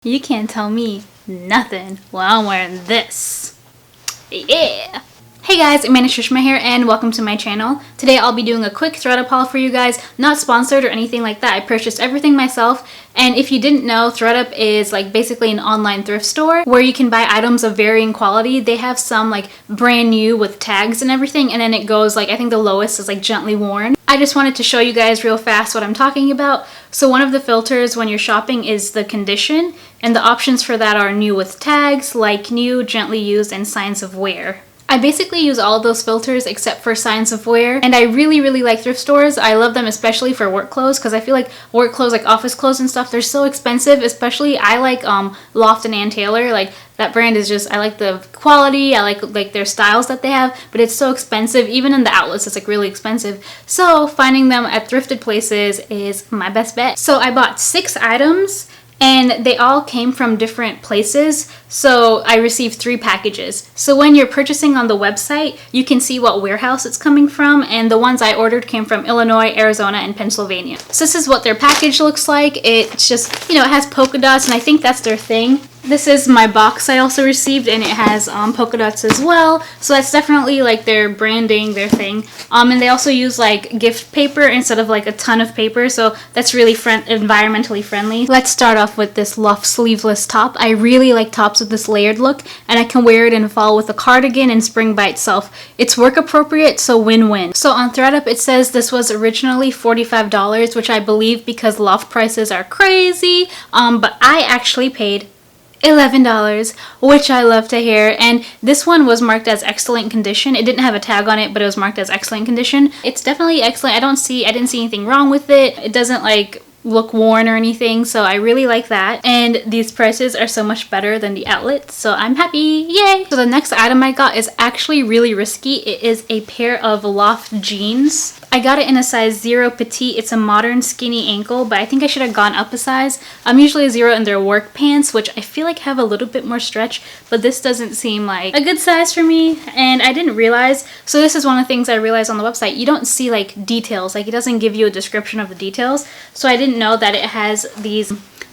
You can't tell me nothing while I'm wearing this. Yeah! Hey guys, AmandaSushma here and welcome to my channel. Today I'll be doing a quick ThredUp haul for you guys, not sponsored or anything like that. I purchased everything myself, and if you didn't know, ThredUp is like basically an online thrift store where you can buy items of varying quality. They have some like brand new with tags and everything, and then it goes like, I think the lowest is like gently worn. I just wanted to show you guys real fast what I'm talking about. So one of the filters when you're shopping is the condition, and the options for that are new with tags, like new, gently used, and signs of wear. I basically use all of those filters except for signs of wear, and I really like thrift stores. I love them especially for work clothes because I feel like work clothes, like office clothes and stuff, they're so expensive. Especially I like Loft and Antelope. Like that brand is just, I like the quality, I like their styles that they have, but it's so expensive. Even in the outlets it's like really expensive. So finding them at thrifted places is my best bet. So I bought 6 items and they all came from different places, so I received 3 packages. So when you're purchasing on the website, you can see what warehouse it's coming from, and the ones I ordered came from Illinois, Arizona, and Pennsylvania. So this is what their package looks like. It's just, you know, it has polka dots, and I think that's their thing. This is my box I also received, and it has polka dots as well. So that's definitely like their branding, their thing. And they also use like gift paper instead of like a ton of paper, so that's really environmentally friendly. Let's start off with this Loft sleeveless top. I really like tops with this layered look, and I can wear it in fall with a cardigan and spring by itself. It's work appropriate, so win-win. So on ThredUp it says this was originally $45, which I believe because Loft prices are crazy, but I actually paid $11, which I love to hear. And this one was marked as excellent condition. It didn't have a tag on it, but it was marked as excellent condition. It's definitely excellent. I didn't see anything wrong with it. It doesn't like look worn or anything, so I really like that. And these prices are so much better than the outlet, so I'm happy. Yay! So the next item I got is actually really risky. It is a pair of Loft jeans. I got it in a size 0 petite. It's a modern skinny ankle, but I think I should have gone up a size. I'm usually a 0 in their work pants, which I feel like have a little bit more stretch, but this doesn't seem like a good size for me, and I didn't realize. So this is one of the things I realized on the website. You don't see like details, like it doesn't give you a description of the details, so I didn't know that it has these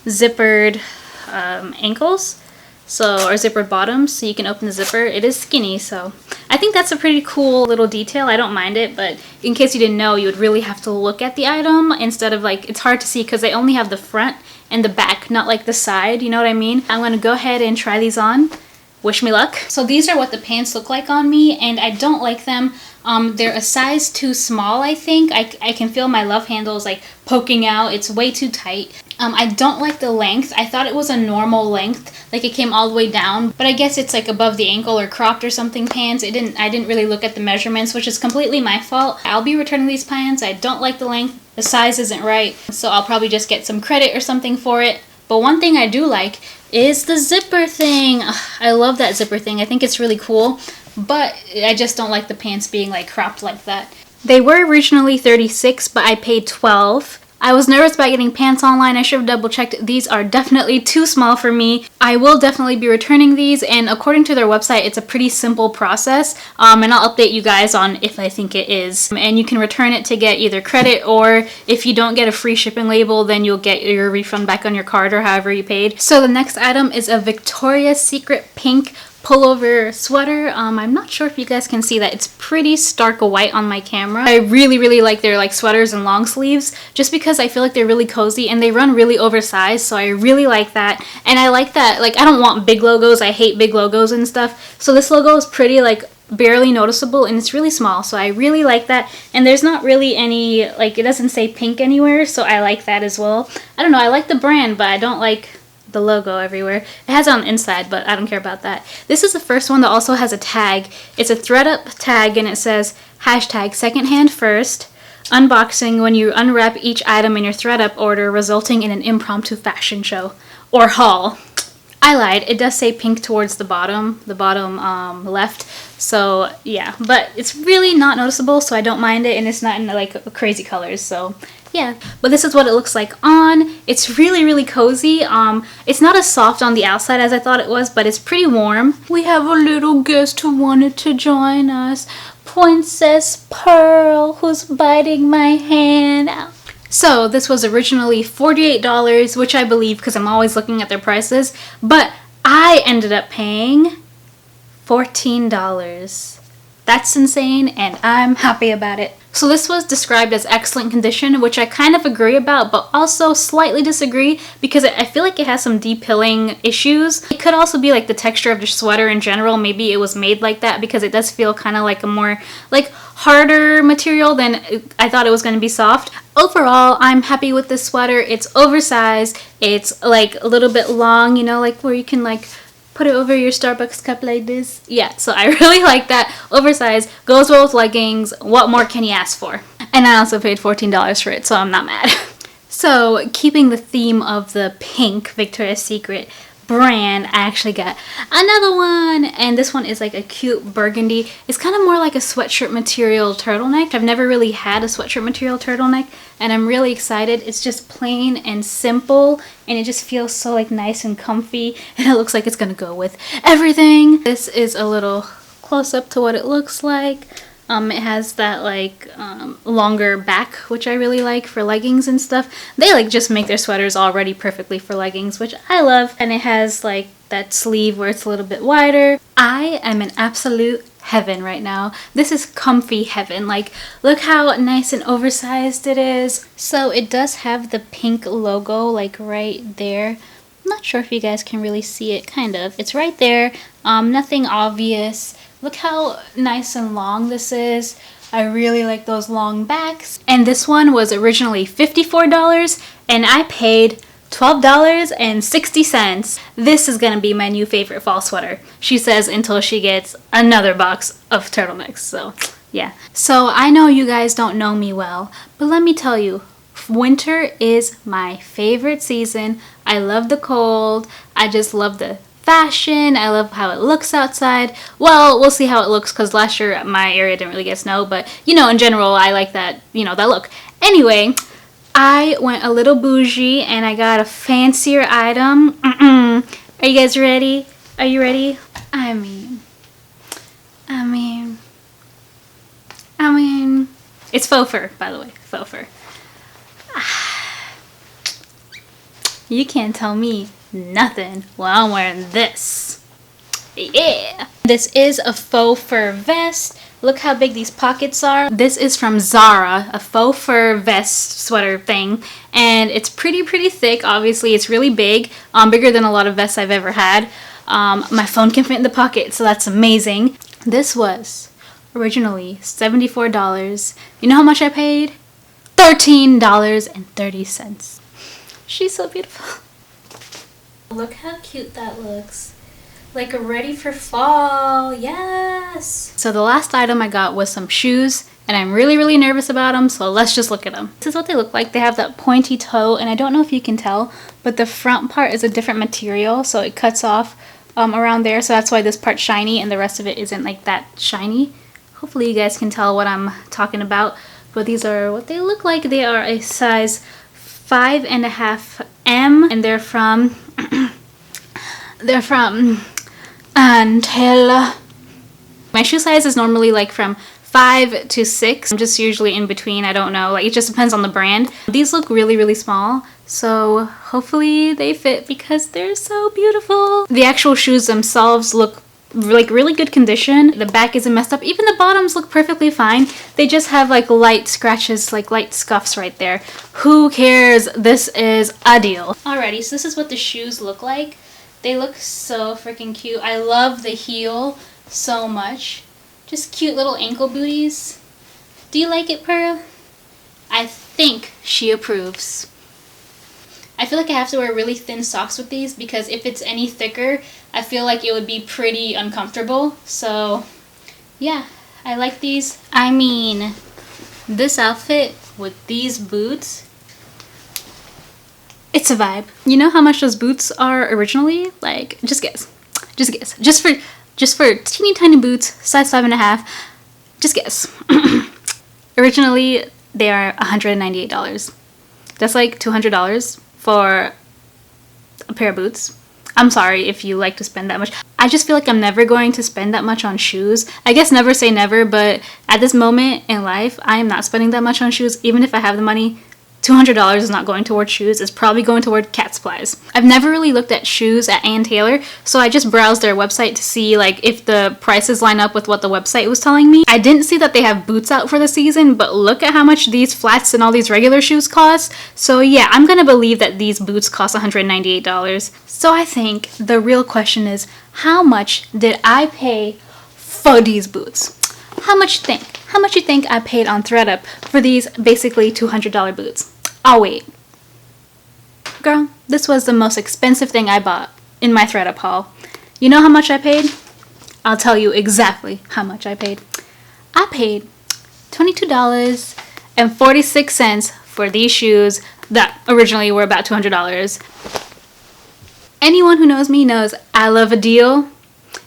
zippered ankles, so, or zippered bottoms, so you can open the zipper. It is skinny, so I think that's a pretty cool little detail. I don't mind it, but in case you didn't know, you would really have to look at the item instead of like, it's hard to see because they only have the front and the back, not like the side, you know what I mean? I'm gonna go ahead and try these on. Wish me luck. So these are what the pants look like on me, and I don't like them. They're a size too small, I think. I can feel my love handles like poking out. It's way too tight. I don't like the length. I thought it was a normal length, like it came all the way down, but I guess it's like above the ankle or cropped or something pants. I didn't really look at the measurements, which is completely my fault. I'll be returning these pants. I don't like the length. The size isn't right, so I'll probably just get some credit or something for it. But one thing I do like is the zipper thing. Ugh, I love that zipper thing. I think it's really cool, but I just don't like the pants being like cropped like that. They were originally $36, but I paid $12. I was nervous about getting pants online. I should have double checked. These are definitely too small for me. I will definitely be returning these, and according to their website, it's a pretty simple process, and I'll update you guys on if I think it is. And you can return it to get either credit, or if you don't get a free shipping label, then you'll get your refund back on your card or however you paid. So the next item is a Victoria's Secret pink pullover sweater. I'm not sure if you guys can see that. It's pretty stark white on my camera. I really like their like sweaters and long sleeves just because I feel like they're really cozy and they run really oversized, so I really like that. And I like that, like I don't want big logos. I hate big logos and stuff. So this logo is pretty like barely noticeable, and it's really small, so I really like that. And there's not really any, like it doesn't say pink anywhere, so I like that as well. I don't know, I like the brand, but I don't like the logo everywhere. It has it on the inside, but I don't care about that. This is the first one that also has a tag. It's a ThredUp tag, and it says hashtag secondhand first, unboxing when you unwrap each item in your ThredUp order, resulting in an impromptu fashion show or haul. I lied. It does say pink towards the bottom left. So yeah, but it's really not noticeable, so I don't mind it, and it's not in like crazy colors, so yeah. But this is what it looks like on. It's really cozy. It's not as soft on the outside as I thought it was, but it's pretty warm. We have a little guest who wanted to join us, Princess Pearl, who's biting my hand. So this was originally $48, which I believe because I'm always looking at their prices, but I ended up paying $14. That's insane, and I'm happy about it. So this was described as excellent condition, which I kind of agree about, but also slightly disagree because I feel like it has some depilling issues. It could also be like the texture of the sweater in general. Maybe it was made like that because it does feel kind of like a more like harder material than I thought it was going to be soft. Overall, I'm happy with this sweater. It's oversized. It's like a little bit long, you know, like where you can like put it over your Starbucks cup like this. Yeah, so I really like that. Oversized, goes well with leggings. What more can you ask for? And I also paid $14 for it, so I'm not mad. So, keeping the theme of the pink Victoria's Secret brand, I actually got another one, and this one is like a cute burgundy. It's kind of more like a sweatshirt material turtleneck. I've never really had a sweatshirt material turtleneck, and I'm really excited. It's just plain and simple, and it just feels so like nice and comfy, and it looks like it's gonna go with everything. This is a little close up to what it looks like. It has that like longer back, which I really like for leggings and stuff. They like just make their sweaters already perfectly for leggings, which I love. And it has like that sleeve where it's a little bit wider. I am in absolute heaven right now. This is comfy heaven. Like, look how nice and oversized it is. So it does have the pink logo like right there. I'm not sure if you guys can really see it, kind of. It's right there. Nothing obvious. Look how nice and long this is. I really like those long backs. And this one was originally $54 and I paid $12.60. This is gonna be my new favorite fall sweater, she says, until she gets another box of turtlenecks. So yeah. So I know you guys don't know me well, but let me tell you, winter is my favorite season. I love the cold. I just love the fashion. I love how it looks outside. Well, we'll see how it looks because last year my area didn't really get snow, but you know, in general, I like that, you know, that look. Anyway, I went a little bougie and I got a fancier item. Are you guys ready? Are you ready? I mean, it's faux fur, by the way, faux fur. You can't tell me nothing while I'm wearing this. Yeah. This is a faux fur vest. Look how big these pockets are. This is from Zara, a faux fur vest sweater thing. And it's pretty thick. Obviously, it's really big. Bigger than a lot of vests I've ever had. My phone can fit in the pocket, so that's amazing. This was originally $74. You know how much I paid? $13.30. She's so beautiful. Look how cute that looks. Like ready for fall. Yes. So the last item I got was some shoes, and I'm really nervous about them, so let's just look at them. This is what they look like. They have that pointy toe, and I don't know if you can tell, but the front part is a different material, so it cuts off around there, so that's why this part's shiny and the rest of it isn't like that shiny. Hopefully you guys can tell what I'm talking about, but these are what they look like. They are a size 5.5 M, and they're from Antelope. My shoe size is normally like from 5 to 6. I'm just usually in between. I don't know. Like, it just depends on the brand. These look really small, so hopefully they fit because they're so beautiful. The actual shoes themselves look like really good condition. The back isn't messed up. Even the bottoms look perfectly fine. They just have like light scratches, like light scuffs right there. Who cares? This is a deal. Alrighty, so this is what the shoes look like. They look so freaking cute. I love the heel so much. Just cute little ankle booties. Do you like it, Pearl? I think she approves. I feel like I have to wear really thin socks with these because if it's any thicker, I feel like it would be pretty uncomfortable. So yeah, I like these. I mean, this outfit with these boots, it's a vibe. You know how much those boots are originally? Like, just guess. Just guess. Just for teeny tiny boots, size 5.5. Just guess. Originally, they are $198. That's like $200 for a pair of boots. I'm sorry if you like to spend that much. I just feel like I'm never going to spend that much on shoes. I guess never say never, but at this moment in life, I am not spending that much on shoes. Even if I have the money $200 is not going toward shoes. It's probably going toward cat supplies. I've never really looked at shoes at Ann Taylor, so I just browsed their website to see like if the prices line up with what the website was telling me. I didn't see that they have boots out for the season, but look at how much these flats and all these regular shoes cost. So yeah, I'm gonna believe that these boots cost $198. So I think the real question is, how much did I pay for these boots? How much you think? How much you think I paid on ThredUp for these basically $200 boots? I'll wait. Girl, this was the most expensive thing I bought in my ThredUp haul. You know how much I paid? I'll tell you exactly how much I paid. I paid $22.46 for these shoes that originally were about $200. Anyone who knows me knows I love a deal,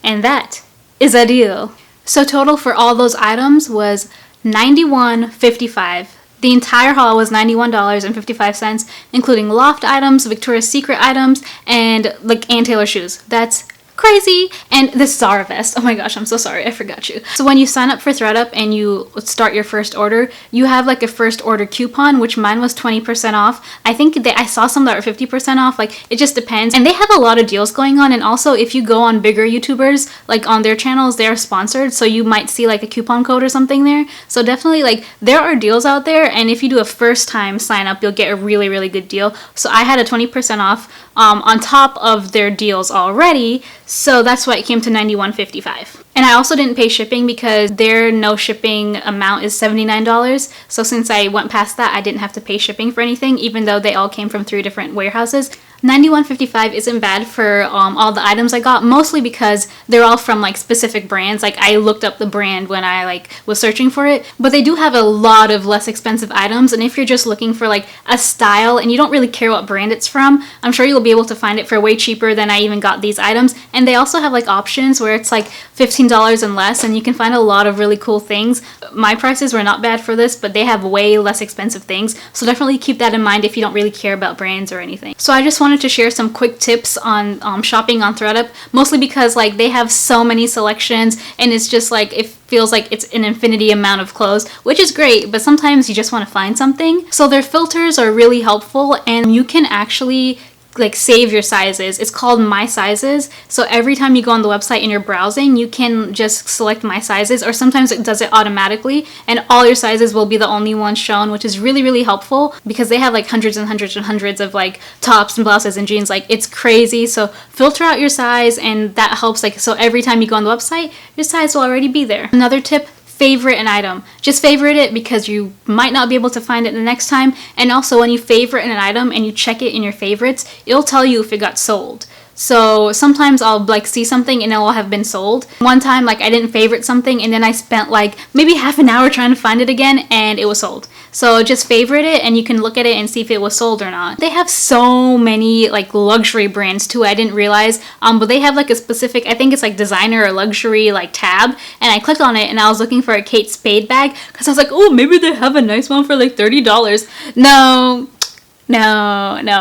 and that is a deal. So total for all those items was $91.55. The entire haul was $91.55, including Loft items, Victoria's Secret items, and like Ann Taylor shoes. That's crazy. And this is Zara vest. Oh my gosh, I'm so sorry, I forgot you. So when you sign up for ThredUp and you start your first order, you have like a first order coupon, which mine was 20% off. I think I saw some that were 50% off. Like, it just depends. And they have a lot of deals going on. And also, if you go on bigger YouTubers, like on their channels, they're sponsored, so you might see like a coupon code or something there. So definitely, like, there are deals out there, and if you do a first time sign up, you'll get a really, really good deal. So I had a 20% off on top of their deals already, so that's why it came to $91.55. And I also didn't pay shipping because their no shipping amount is $79. So since I went past that, I didn't have to pay shipping for anything, even though they all came from 3 different warehouses. $91.55 isn't bad for all the items I got, mostly because they're all from like specific brands. Like, I looked up the brand when I like was searching for it, but they do have a lot of less expensive items. And if you're just looking for like a style and you don't really care what brand it's from, I'm sure you'll be able to find it for way cheaper than I even got these items. And they also have like options where it's like $15 and less, and you can find a lot of really cool things. My prices were not bad for this, but they have way less expensive things, so definitely keep that in mind if you don't really care about brands or anything. So I just wanted to share some quick tips on shopping on ThredUp, mostly because like they have so many selections, and it's just like it feels like it's an infinity amount of clothes, which is great, but sometimes you just want to find something. So their filters are really helpful, and you can actually like save your sizes. It's called My Sizes. So every time you go on the website and you're browsing, you can just select My Sizes, or sometimes it does it automatically, and all your sizes will be the only ones shown, which is really, really helpful because they have like hundreds and hundreds and hundreds of like tops and blouses and jeans. Like, it's crazy. So filter out your size, and that helps. Like, so every time you go on the website, your size will already be there. Another tip: favorite an item. Just favorite it because you might not be able to find it the next time. And also, when you favorite an item and you check it in your favorites, it'll tell you if it got sold. So sometimes I'll like see something and it'll have been sold. One time, like, I didn't favorite something, and then I spent like maybe half an hour trying to find it again, and it was sold. So just favorite it, and you can look at it and see if it was sold or not. They have so many like luxury brands too, I didn't realize. But they have like a specific, I think it's like designer or luxury like tab, and I clicked on it and I was looking for a Kate Spade bag because I was like, oh, maybe they have a nice one for like $30. No,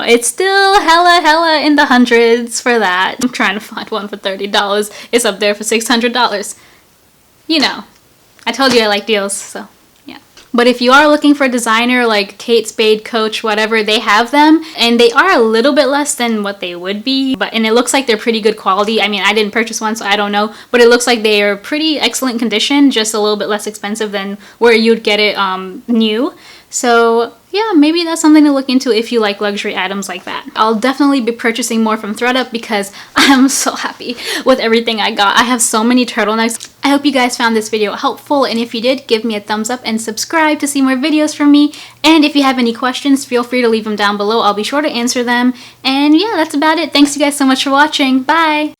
it's still hella in the hundreds for that. I'm trying to find one for $30. It's up there for $600. You know, I told you I like deals, so yeah. But if you are looking for a designer like Kate Spade, Coach, whatever, they have them, and they are a little bit less than what they would be, and it looks like they're pretty good quality. I mean, I didn't purchase one, so I don't know, but it looks like they are pretty excellent condition, just a little bit less expensive than where you'd get it new. So yeah, maybe that's something to look into if you like luxury items like that. I'll definitely be purchasing more from ThredUp because I'm so happy with everything I got. I have so many turtlenecks. I hope you guys found this video helpful, and if you did, give me a thumbs up and subscribe to see more videos from me. And if you have any questions, feel free to leave them down below. I'll be sure to answer them. And yeah, that's about it. Thanks you guys so much for watching. Bye!